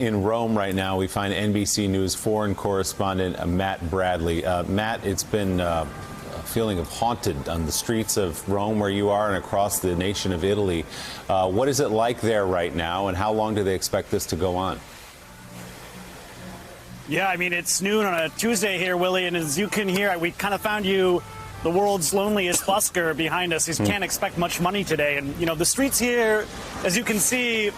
In Rome right now, we find NBC News foreign correspondent Matt Bradley. Matt, it's been a feeling of haunted on the streets of Rome where you are and across the nation of Italy. What is it like there right now, and how long do they expect this to go on? Yeah, I mean, it's noon on a Tuesday here, Willie, and as you can hear, we kind of found you the world's loneliest busker behind us. He can't expect much money today. And, you know, the streets here, as you can see,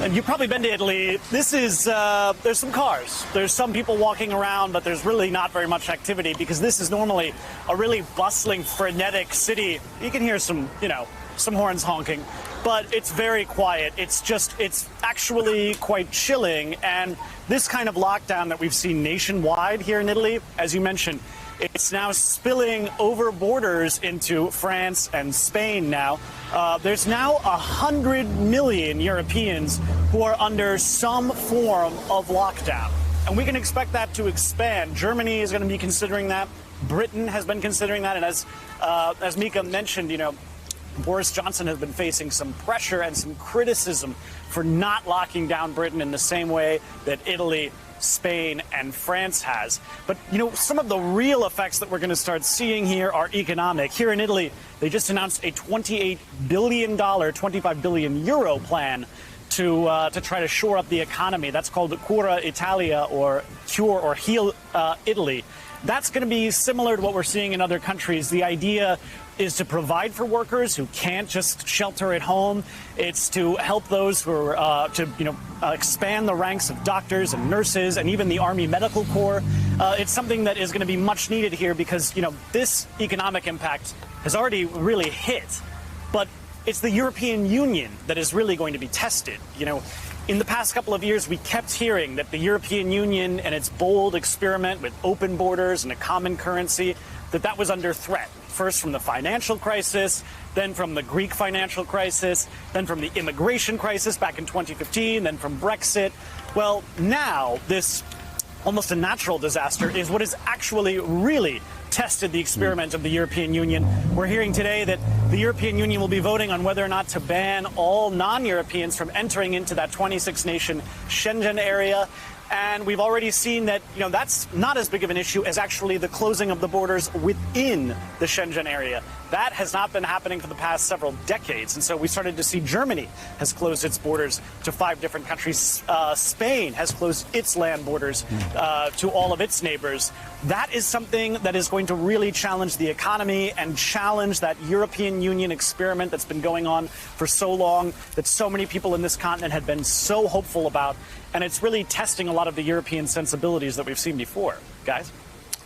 and you've probably been to Italy, this is, there's some cars. There's some people walking around, but there's really not very much activity because this is normally a really bustling, frenetic city. You can hear some, you know, some horns honking, but it's very quiet. It's actually quite chilling. And this kind of lockdown that we've seen nationwide here in Italy, as you mentioned, it's now spilling over borders into France and Spain now. There's now 100 million Europeans who are under some form of lockdown. And we can expect that to expand. Germany is going to be considering that. Britain has been considering that. And as Mika mentioned, you know, Boris Johnson has been facing some pressure and some criticism for not locking down Britain in the same way that Italy, Spain, and France has. But, you know, some of the real effects that we're going to start seeing here are economic. Here in Italy, they just announced a $28 billion, 25 billion euro plan to try to shore up the economy. That's called Cura Italia, or Cure or Heal Italy. That's going to be similar to what we're seeing in other countries. The idea is to provide for workers who can't just shelter at home. It's to help those who are expand the ranks of doctors and nurses and even the Army Medical Corps. It's something that is going to be much needed here because, you know, this economic impact has already really hit. But it's the European Union that is really going to be tested. You know, in the past couple of years, we kept hearing that the European Union and its bold experiment with open borders and a common currency, that was under threat. First from the financial crisis, then from the Greek financial crisis, then from the immigration crisis back in 2015, then from Brexit. Well, now this almost a natural disaster is what has actually really tested the experiment of the European Union. We're hearing today that the European Union will be voting on whether or not to ban all non-Europeans from entering into that 26-nation Schengen area. And we've already seen that, you know, that's not as big of an issue as actually the closing of the borders within the Schengen area. That has not been happening for the past several decades. And so we started to see Germany has closed its borders to 5 different countries. Spain has closed its land borders to all of its neighbors. That is something that is going to really challenge the economy and challenge that European Union experiment that's been going on for so long, that so many people in this continent had been so hopeful about. And it's really testing a lot of the European sensibilities that we've seen before. Guys?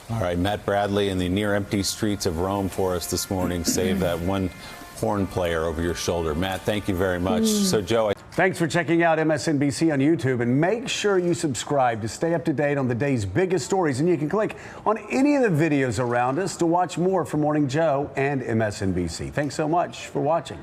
All right, Matt Bradley in the near-empty streets of Rome for us this morning. Save that one horn player over your shoulder. Matt, thank you very much. So, Joe. Thanks for checking out MSNBC on YouTube, and make sure you subscribe to stay up to date on the day's biggest stories. And you can click on any of the videos around us to watch more from Morning Joe and MSNBC. Thanks so much for watching.